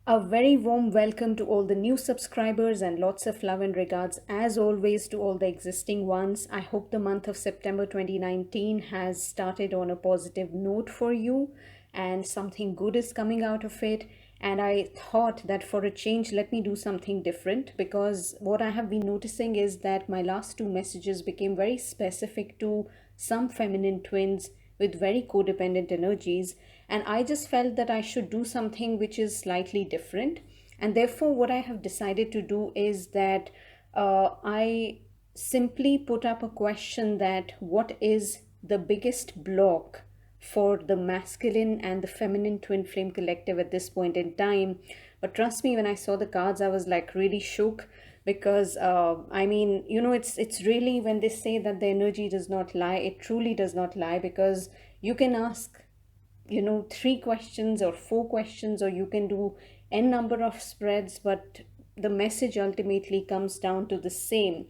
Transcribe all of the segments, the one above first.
A very warm welcome to all the new subscribers and lots of love and regards, as always, to all the existing ones. I hope the month of September 2019 has started on a positive note for you and something good is coming out of it. And I thought that for a change, let me do something different, because what I have been noticing is that my last two messages became very specific to some feminine twins with very codependent energies, and I just felt that I should do something which is slightly different. And therefore, what I have decided to do is that I simply put up a question: that what is the biggest block for the masculine and the feminine twin flame collective at this point in time? But trust me, when I saw the cards, I was like really shook, because I mean, it's really, when they say that the energy does not lie, it truly does not lie, because you can ask, three questions or four questions, or you can do n number of spreads, but the message ultimately comes down to the same.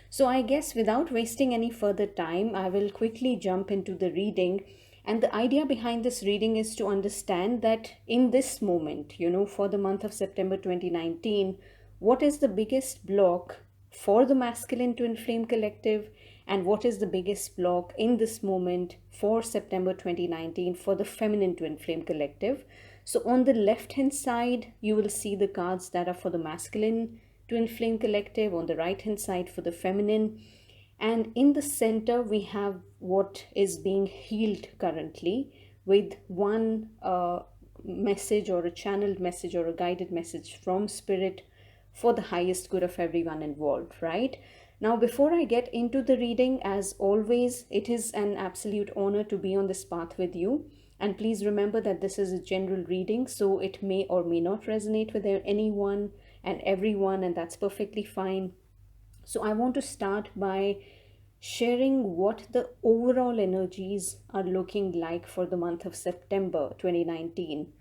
So I guess without wasting any further time, I will quickly jump into the reading. And the idea behind this reading is to understand that in this moment, for the month of September 2019, what is the biggest block for the masculine twin flame collective, and what is the biggest block in this moment for September 2019 for the feminine twin flame collective. So on the left hand side, you will see the cards that are for the masculine twin flame collective, on the right hand side for the feminine, and in the center we have what is being healed currently, with one message, or a channeled message, or a guided message from spirit for the highest good of everyone involved, right? Now, before I get into the reading, as always, it is an absolute honor to be on this path with you. And please remember that this is a general reading, so it may or may not resonate with anyone and everyone, and that's perfectly fine. So, I want to start by sharing what the overall energies are looking like for the month of September 2019.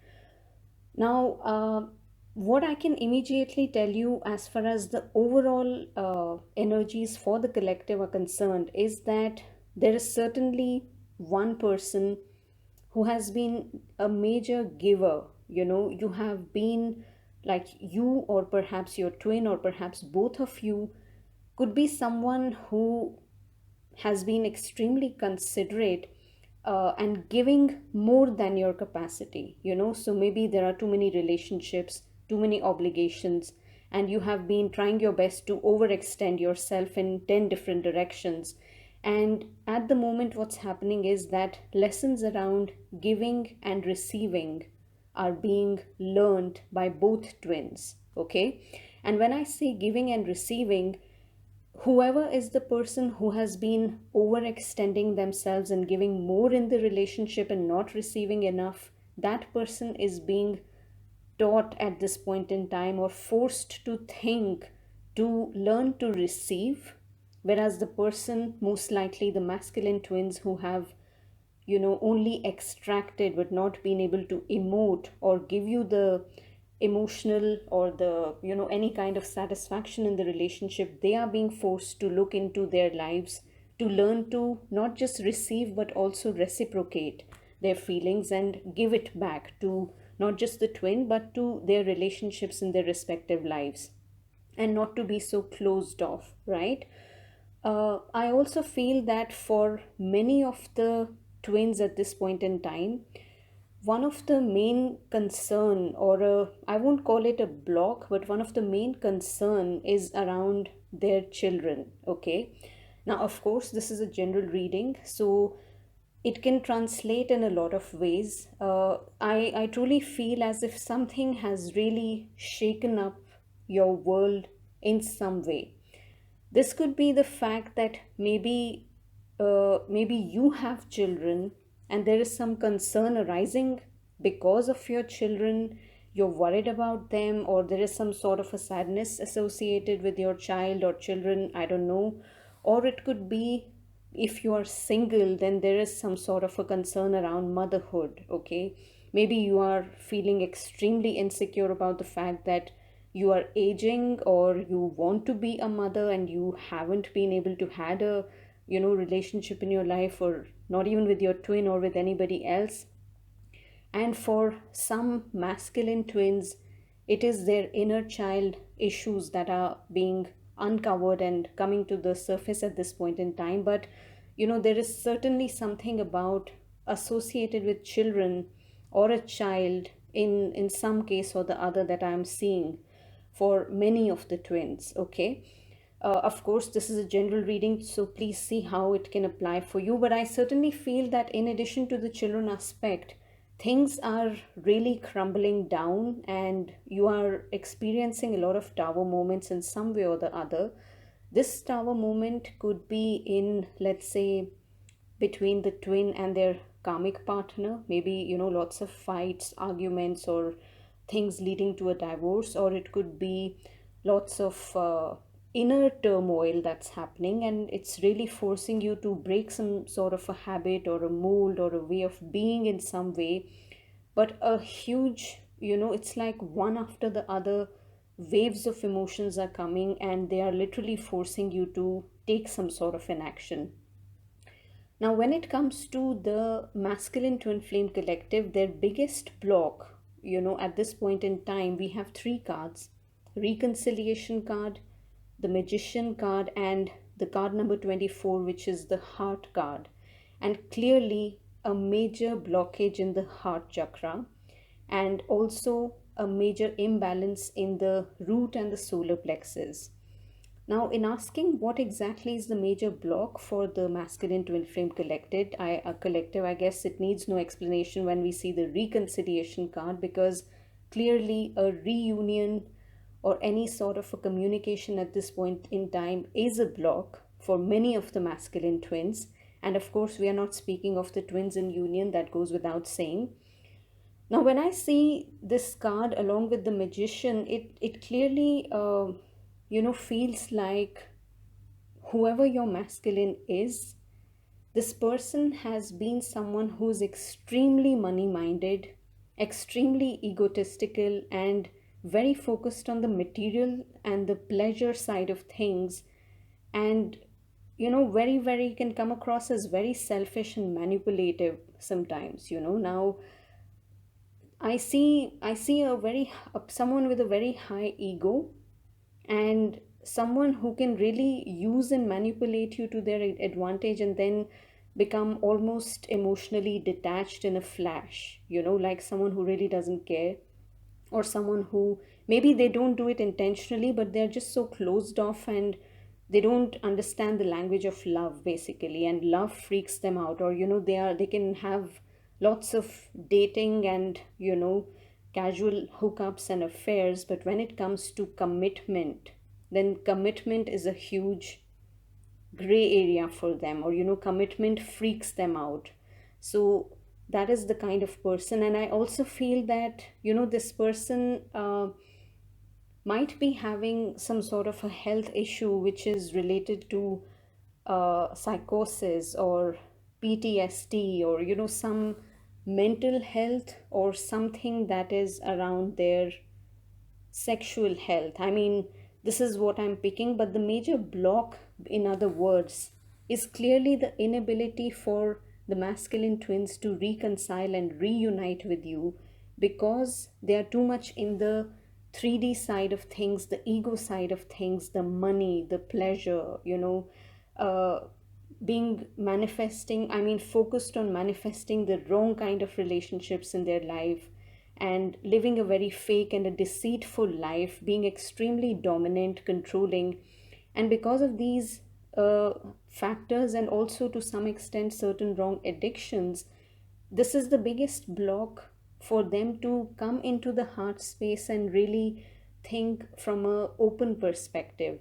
Now, what I can immediately tell you as far as the overall energies for the collective are concerned is that there is certainly one person who has been a major giver. You have been, like, you or perhaps your twin or perhaps both of you could be someone who has been extremely considerate and giving more than your capacity. So maybe there are too many relationships, too many obligations, and you have been trying your best to overextend yourself in 10 different directions. And at the moment, what's happening is that lessons around giving and receiving are being learned by both twins. Okay. And when I say giving and receiving, whoever is the person who has been overextending themselves and giving more in the relationship and not receiving enough, that person is being taught at this point in time, or forced to think, to learn to receive. Whereas the person, most likely the masculine twins, who have only extracted but not been able to emote or give you the emotional or the any kind of satisfaction in the relationship, they are being forced to look into their lives, to learn to not just receive but also reciprocate their feelings and give it back to not just the twin but to their relationships in their respective lives, and not to be so closed off, right? I also feel that for many of the twins at this point in time, one of the main concern, or I won't call it a block, but one of the main concern is around their children. Okay. Now, of course, this is a general reading, so it can translate in a lot of ways. I truly feel as if something has really shaken up your world in some way. This could be the fact that maybe you have children and there is some concern arising because of your children. You're worried about them, or there is some sort of a sadness associated with your child or children, I don't know. Or it could be, if you are single, then there is some sort of a concern around motherhood. Okay, maybe you are feeling extremely insecure about the fact that you are aging, or you want to be a mother and you haven't been able to had a relationship in your life, or not even with your twin or with anybody else. And for some masculine twins, it is their inner child issues that are being uncovered and coming to the surface at this point in time. But there is certainly something about associated with children or a child in some case or the other that I am seeing for many of the twins. Okay. Of course, this is a general reading, so please see how it can apply for you. But I certainly feel that in addition to the children aspect, things are really crumbling down and you are experiencing a lot of tower moments in some way or the other. This tower moment could be in, let's say, between the twin and their karmic partner, maybe lots of fights, arguments, or things leading to a divorce, or it could be lots of inner turmoil that's happening, and it's really forcing you to break some sort of a habit or a mold or a way of being in some way. But a huge, it's like one after the other waves of emotions are coming and they are literally forcing you to take some sort of an action. Now, when it comes to the masculine twin flame collective, their biggest block, at this point in time, we have three cards: reconciliation card, the magician card, and the card number 24, which is the heart card. And clearly, a major blockage in the heart chakra, and also a major imbalance in the root and the solar plexus. Now, in asking what exactly is the major block for the masculine twin flame collective, I guess it needs no explanation when we see the reconciliation card, because clearly a reunion or any sort of a communication at this point in time is a block for many of the masculine twins. And of course, we are not speaking of the twins in union, that goes without saying. Now, when I see this card along with the magician, it clearly, feels like whoever your masculine is, this person has been someone who's extremely money minded, extremely egotistical, and very focused on the material and the pleasure side of things. And, very, very can come across as very selfish and manipulative sometimes. Now, I see someone with a very high ego, and someone who can really use and manipulate you to their advantage, and then become almost emotionally detached in a flash, like someone who really doesn't care, or someone who maybe they don't do it intentionally, but they're just so closed off and they don't understand the language of love basically, and love freaks them out. Or they can have lots of dating and casual hookups and affairs, but when it comes to commitment, then commitment is a huge gray area for them, or commitment freaks them out. So that is the kind of person. And I also feel that this person might be having some sort of a health issue which is related to psychosis or PTSD, or some mental health, or something that is around their sexual health. I mean, this is what I'm picking, but the major block, in other words, is clearly the inability for the masculine twins to reconcile and reunite with you, because they are too much in the 3D side of things, the ego side of things, the money, the pleasure, uh, being manifesting, I mean, focused on manifesting the wrong kind of relationships in their life, and living a very fake and a deceitful life, being extremely dominant, controlling. And because of these factors, and also to some extent certain wrong addictions, this is the biggest block for them to come into the heart space and really think from a open perspective.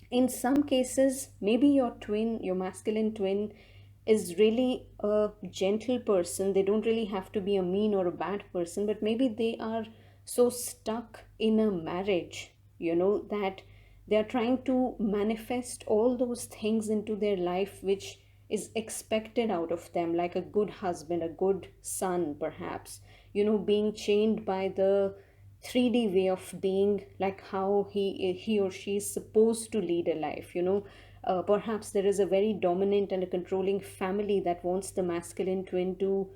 In some cases, maybe your masculine twin is really a gentle person. They don't really have to be a mean or a bad person, but maybe they are so stuck in a marriage, that they are trying to manifest all those things into their life which is expected out of them, like a good husband, a good son, perhaps, being chained by the 3D way of being, like how he or she is supposed to lead a life. Perhaps there is a very dominant and a controlling family that wants the masculine twin to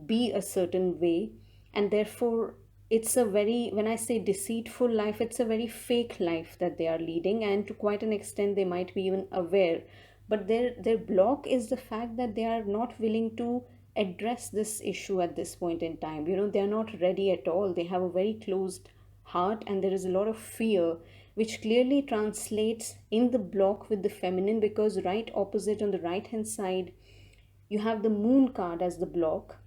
be a certain way, and therefore it's a very, when I say deceitful life, it's a very fake life that they are leading, and to quite an extent they might be even aware. But their block is the fact that they are not willing to address this issue at this point in time. They are not ready at all. They have a very closed heart, and there is a lot of fear, which clearly translates in the block with the feminine, because right opposite on the right hand side you have the moon card as the block.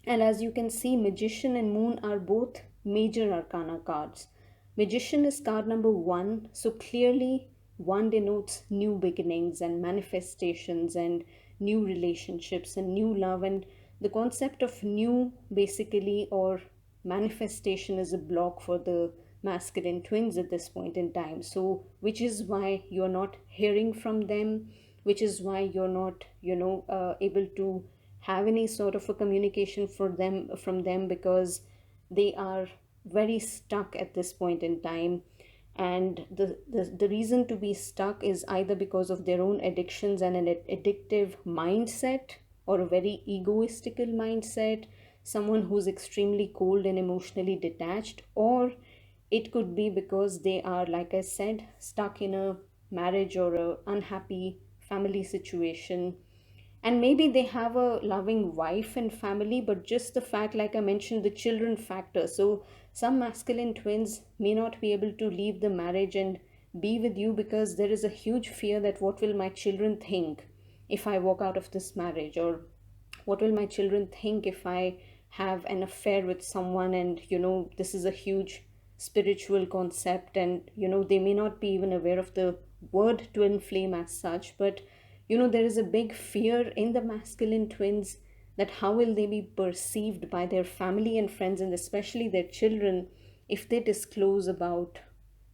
And as you can see, Magician and Moon are both major arcana cards. Magician is card number 1, so clearly 1 denotes new beginnings and manifestations and new relationships and new love. And the concept of new, basically, or manifestation is a block for the masculine twins at this point in time. So, which is why you're not hearing from them, which is why you're not, able to have any sort of a communication for them from them, because they are very stuck at this point in time. And the reason to be stuck is either because of their own addictions and an addictive mindset, or a very egoistical mindset, someone who's extremely cold and emotionally detached, or it could be because they are, like I said, stuck in a marriage or a unhappy family situation. And maybe they have a loving wife and family, but just the fact, like I mentioned, the children factor. So some masculine twins may not be able to leave the marriage and be with you, because there is a huge fear that what will my children think if I walk out of this marriage, or what will my children think if I have an affair with someone. And this is a huge spiritual concept, and they may not be even aware of the word twin flame as such, but there is a big fear in the masculine twins, that how will they be perceived by their family and friends, and especially their children, if they disclose about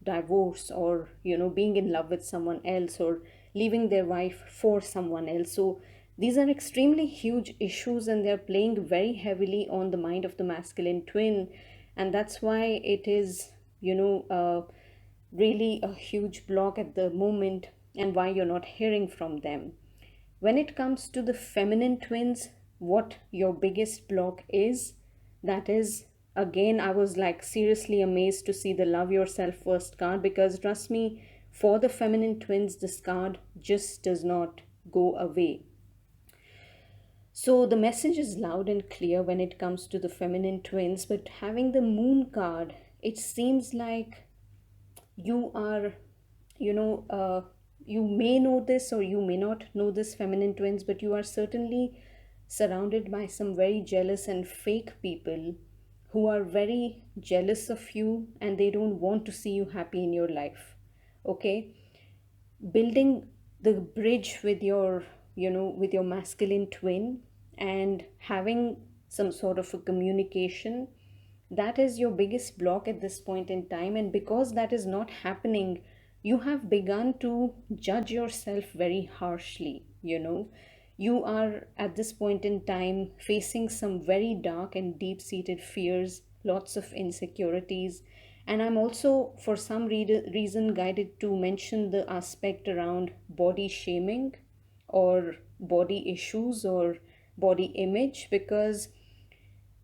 divorce, or being in love with someone else, or leaving their wife for someone else. So these are extremely huge issues, and they're playing very heavily on the mind of the masculine twin. And that's why it is really a huge block at the moment, and why you're not hearing from them. When it comes to the feminine twins, what your biggest block is, that is, again, I was like seriously amazed to see the Love Yourself First card, because trust me, for the feminine twins, this card just does not go away. So the message is loud and clear when it comes to the feminine twins, but having the moon card, it seems like you are, you know, uh, you may know this or you may not know this, feminine twins, but you are certainly surrounded by some very jealous and fake people who are very jealous of you, and they don't want to see you happy in your life. Okay, building the bridge with your with your masculine twin, and having some sort of a communication, that is your biggest block at this point in time. And because that is not happening, you have begun to judge yourself very harshly. You are at this point in time facing some very dark and deep seated fears, lots of insecurities. And I'm also, for some reason, guided to mention the aspect around body shaming, or body issues, or body image, because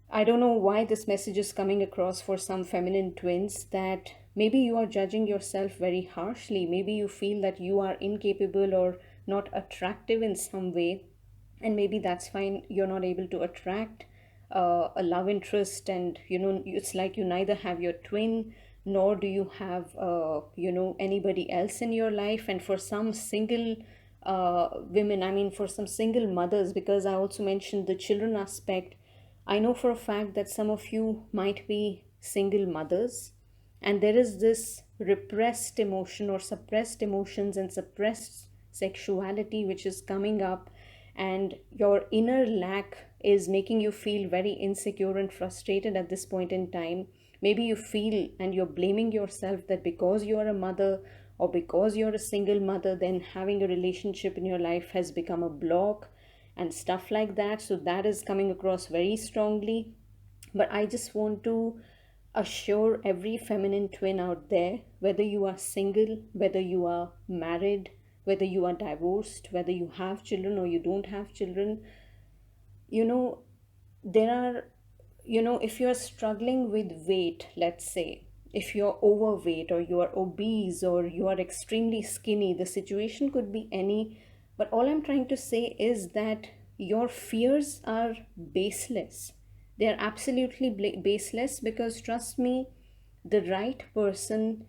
I don't know why this message is coming across for some feminine twins, that maybe you are judging yourself very harshly. Maybe you feel that you are incapable or not attractive in some way, and maybe that's fine. You're not able to attract a love interest, and it's like you neither have your twin, nor do you have anybody else in your life. And for some single women, I mean, for some single mothers, because I also mentioned the children aspect, I know for a fact that some of you might be single mothers, and there is this repressed emotion, or suppressed emotions, and suppressed sexuality which is coming up, and your inner lack is making you feel very insecure and frustrated at this point in time. Maybe you feel and you're blaming yourself that because you are a mother, or because you're a single mother, then having a relationship in your life has become a block, and stuff like that. So that is coming across very strongly. But I just want to assure every feminine twin out there, whether you are single, whether you are married, whether you are divorced, whether you have children or you don't have children, you know there are if you're struggling with weight, let's say, if you're overweight or you are obese or you are extremely skinny, the situation could be any. But all I'm trying to say is that your fears are baseless. They're absolutely baseless, because trust me, the right person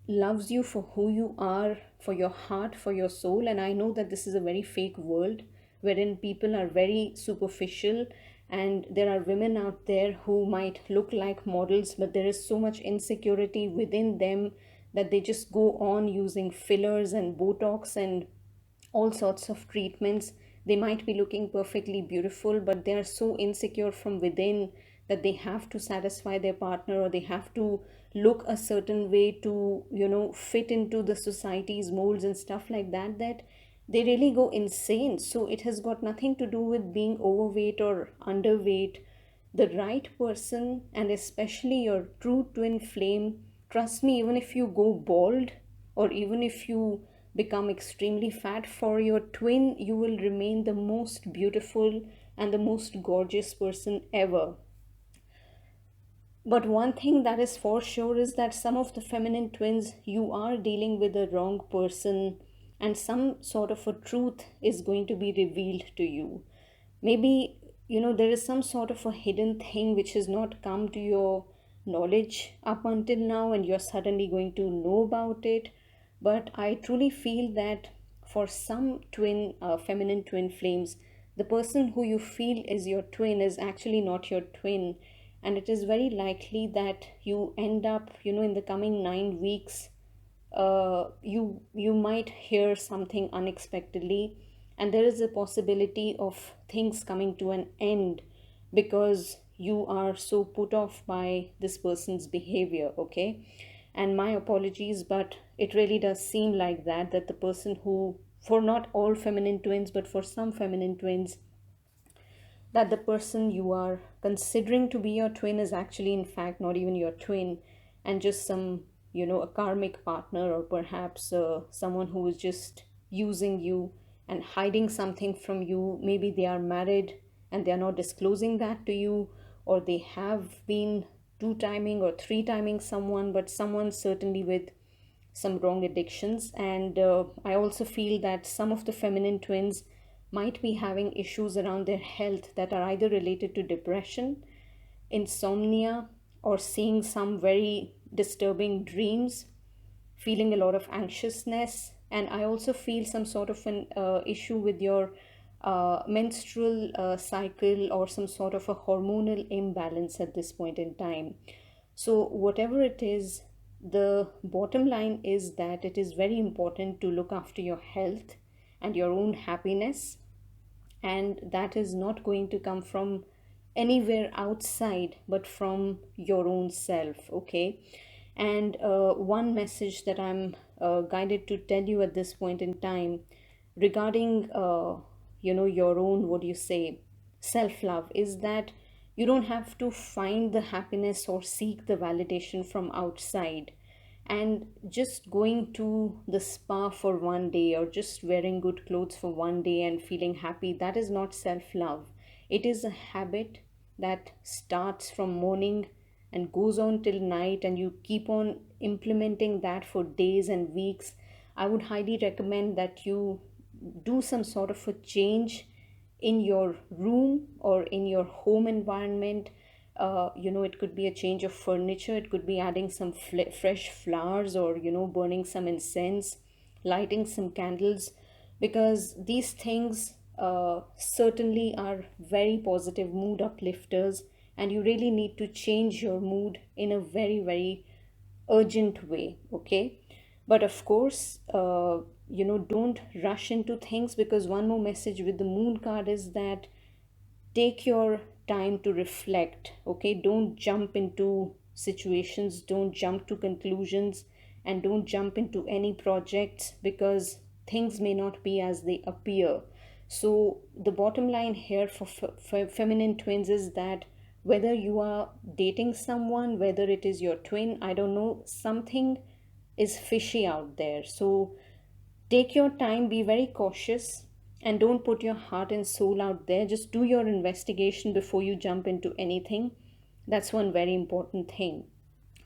loves you for who you are, for your heart, for your soul. And I know that this is a very fake world wherein people are very superficial, and there are women out there who might look like models, but there is so much insecurity within them that they just go on using fillers and Botox and all sorts of treatments. They might be looking perfectly beautiful, but they are so insecure from within that they have to satisfy their partner, or they have to look a certain way to, fit into the society's molds and stuff like that, that they really go insane. So it has got nothing to do with being overweight or underweight. The right person, and especially your true twin flame, trust me, even if you go bald, or even if you become extremely fat, for your twin you will remain the most beautiful and the most gorgeous person ever. But one thing that is for sure is that some of the feminine twins, you are dealing with the wrong person, and some sort of a truth is going to be revealed to you. Maybe, there is some sort of a hidden thing which has not come to your knowledge up until now, and you're suddenly going to know about it. But I truly feel that for some feminine twin flames, the person who you feel is your twin is actually not your twin. And it is very likely that you end up, in the coming 9 weeks, you might hear something unexpectedly, and there is a possibility of things coming to an end because you are so put off by this person's behavior. Okay, and my apologies, but it really does seem like that the person who, for not all feminine twins, but for some feminine twins, that the person you are considering to be your twin is actually in fact not even your twin, and just some, a karmic partner, or perhaps someone who is just using you and hiding something from you. Maybe they are married and they are not disclosing that to you, or they have been two timing or three timing someone, but someone certainly with some wrong addictions. And I also feel that some of the feminine twins might be having issues around their health that are either related to depression, insomnia, or seeing some very disturbing dreams, feeling a lot of anxiousness. And I also feel some sort of an issue with your menstrual cycle, or some sort of a hormonal imbalance at this point in time. So, whatever it is, the bottom line is that it is very important to look after your health and your own happiness, and that is not going to come from anywhere outside but from your own self. Okay, and one message that I'm guided to tell you at this point in time regarding your own, what do you say, self love, is that you don't have to find the happiness or seek the validation from outside. And just going to the spa for one day, or just wearing good clothes for one day and feeling happy, that is not self love. It is a habit that starts from morning and goes on till night, and you keep on implementing that for days and weeks. I would highly recommend that you do some sort of a change in your room or in your home environment. It could be a change of furniture, it could be adding some fresh flowers, or burning some incense, lighting some candles, because these things certainly are very positive mood uplifters, and you really need to change your mood in a very, very urgent way. Okay, but of course, don't rush into things, because one more message with the moon card is that take your time to reflect. Okay, don't jump into situations, don't jump to conclusions, and don't jump into any projects, because things may not be as they appear. So the bottom line here for feminine twins is that whether you are dating someone, whether it is your twin, I don't know, something is fishy out there. So take your time, be very cautious, and don't put your heart and soul out there. Just do your investigation before you jump into anything. That's one very important thing.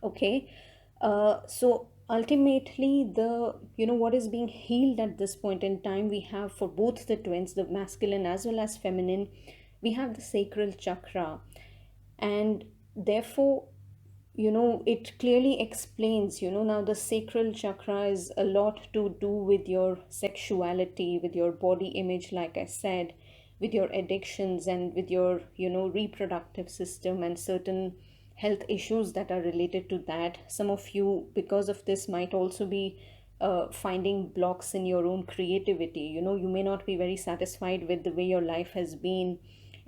Okay. So ultimately, the what is being healed at this point in time, we have for both the twins, the masculine as well as feminine, we have the sacral chakra. And therefore, it clearly explains, now the sacral chakra is a lot to do with your sexuality, with your body image, like I said, with your addictions, and with your reproductive system and certain health issues that are related to that. Some of you, because of this, might also be finding blocks in your own creativity. You may not be very satisfied with the way your life has been,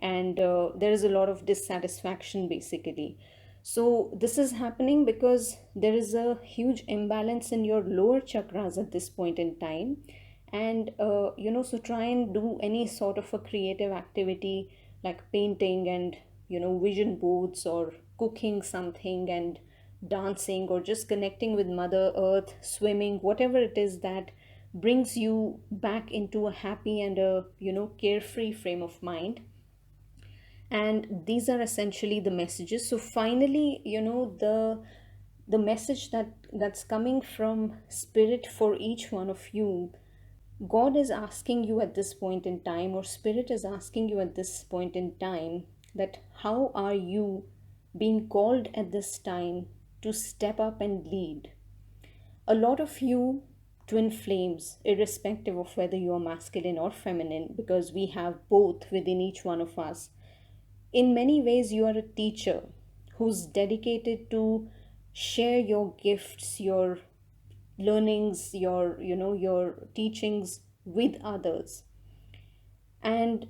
and there is a lot of dissatisfaction basically. So this is happening because there is a huge imbalance in your lower chakras at this point in time. And so try and do any sort of a creative activity like painting and vision boards, or cooking something and dancing, or just connecting with mother earth, swimming, whatever it is that brings you back into a happy and a carefree frame of mind. And these are essentially the messages. So finally, the message that's coming from spirit for each one of you, God is asking you at this point in time, or spirit is asking you at this point in time, that how are you being called at this time to step up and lead. A lot of you twin flames, irrespective of whether you are masculine or feminine, because we have both within each one of us, in many ways you are a teacher who's dedicated to share your gifts, your learnings, your teachings with others. And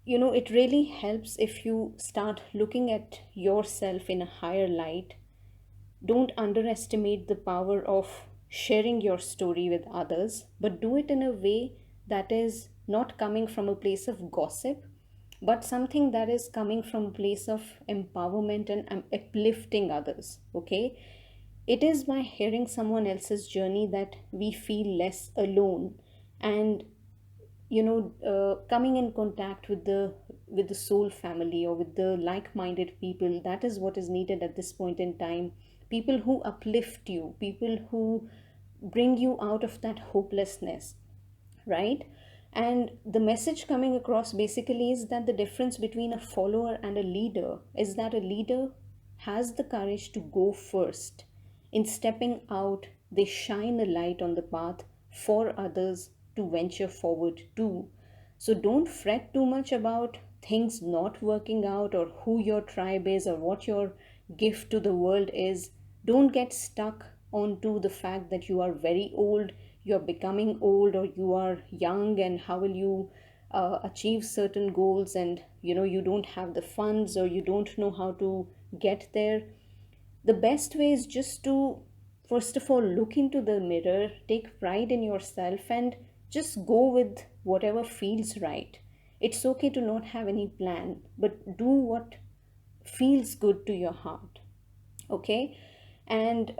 it really helps if you start looking at yourself in a higher light. Don't underestimate the power of sharing your story with others, but do it in a way that is not coming from a place of gossip, but something that is coming from a place of empowerment and uplifting others. Okay? It is by hearing someone else's journey that we feel less alone. And coming in contact with the soul family, or with the like-minded people, that is what is needed at this point in time. People who uplift you, people who bring you out of that hopelessness, right? And the message coming across basically is that the difference between a follower and a leader is that a leader has the courage to go first. In stepping out, they shine a light on the path for others to venture forward to. So don't fret too much about things not working out, or who your tribe is, or what your gift to the world is. Don't get stuck onto the fact that you are very old, you're becoming old, or you are young, and how will you achieve certain goals, and you don't have the funds, or you don't know how to get there. The best way is just to, first of all, look into the mirror, take pride in yourself, and just go with whatever feels right. It's okay to not have any plan, but do what feels good to your heart. Okay? And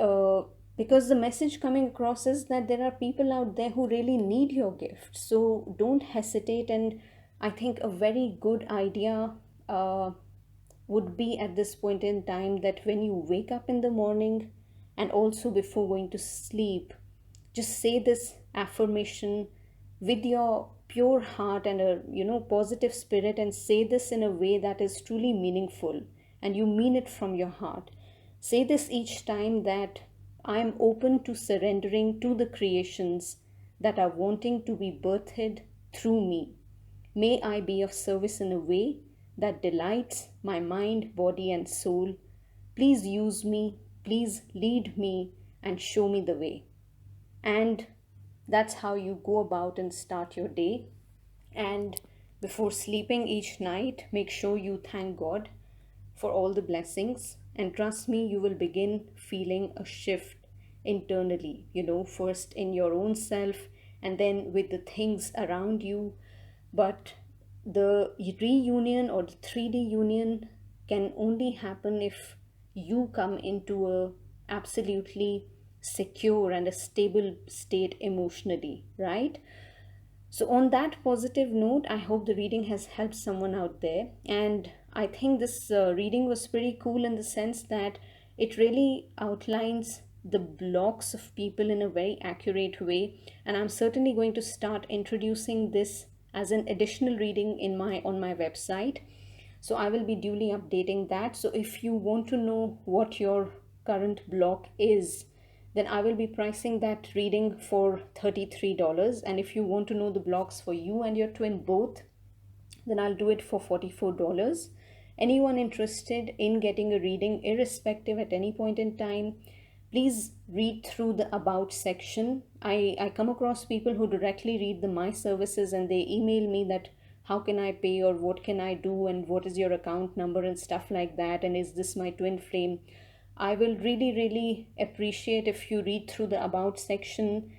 because the message coming across is that there are people out there who really need your gift. So don't hesitate. And I think a very good idea uh, would be at this point in time, that when you wake up in the morning and also before going to sleep, just say this affirmation with your pure heart and a positive spirit, and say this in a way that is truly meaningful, and you mean it from your heart. Say this each time, that I am open to surrendering to the creations that are wanting to be birthed through me. May I be of service in a way that delights my mind, body, and soul. Please use me, please lead me, and show me the way. And that's how you go about and start your day. And before sleeping each night, make sure you thank God for all the blessings. And trust me, you will begin feeling a shift internally, first in your own self, and then with the things around you. But the reunion, or the 3D union, can only happen if you come into a absolutely secure and a stable state emotionally, right? So, on that positive note, I hope the reading has helped someone out there. And I think this reading was pretty cool in the sense that it really outlines the blocks of people in a very accurate way, and I'm certainly going to start introducing this as an additional reading in my on my website. So I will be duly updating that. So if you want to know what your current block is, then I will be pricing that reading for $33. And if you want to know the blocks for you and your twin both, then I'll do it for $44. Anyone interested in getting a reading, irrespective at any point in time, please read through the About section. I come across people who directly read the My Services and they email me that how can I pay or what can I do and what is your account number and stuff like that, and is this my twin flame. I will really, really appreciate if you read through the About section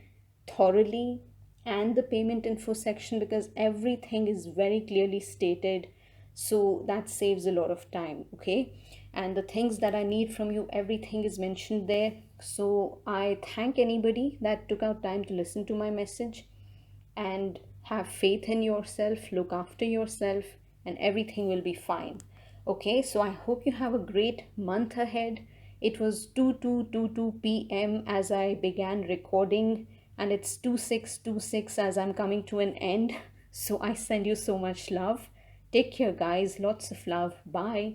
thoroughly and the payment info section, because everything is very clearly stated, so that saves a lot of time. Okay, and the things that I need from you, everything is mentioned there. So I thank anybody that took out time to listen to my message, and have faith in yourself, look after yourself, and everything will be fine. Okay, so I hope you have a great month ahead. It was 2222 p.m. as I began recording, and it's 2626 as I'm coming to an end. So I send you so much love. Take care, guys. Lots of love. Bye.